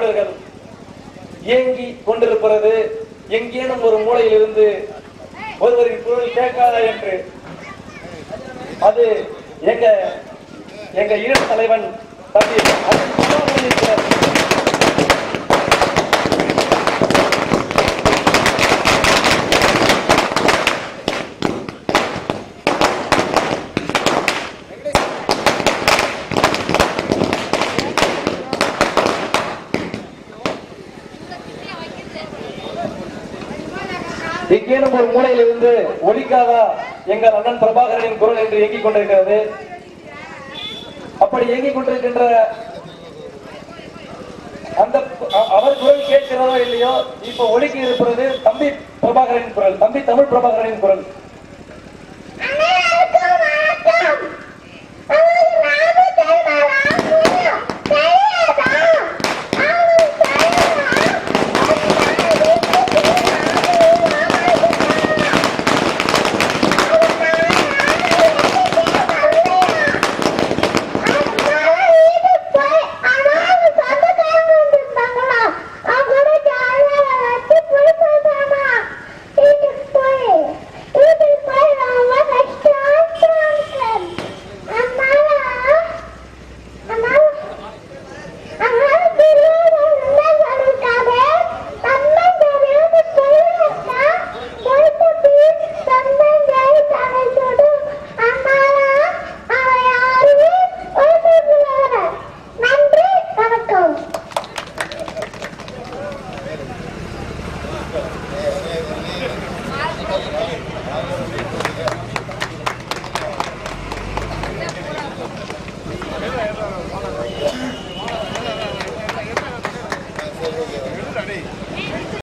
குரல்கள் இயங்கி கொண்டிருக்கிறது. எங்கேனும் ஒரு மூலையில் இருந்து ஒருவரின் குரல் கேட்காதா என்று. அது எங்க எங்க ஈழ தலைவன் தம்பி எங்கேனும் ஒரு மூலையில் இருந்து ஒலிக்காதா எங்கள் அண்ணன் பிரபாகரனின் குரல் என்று இயங்கிக் கொண்டிருக்கிறது. அப்படி இயங்கிக் கொண்டிருக்கின்ற அந்த அவர் குரல் கேட்கிறதோ இல்லையோ, இப்ப ஒலிக்கு இருப்பது தம்பி பிரபாகரனின் குரல், தம்பி தமிழ் பிரபாகரனின் குரல்.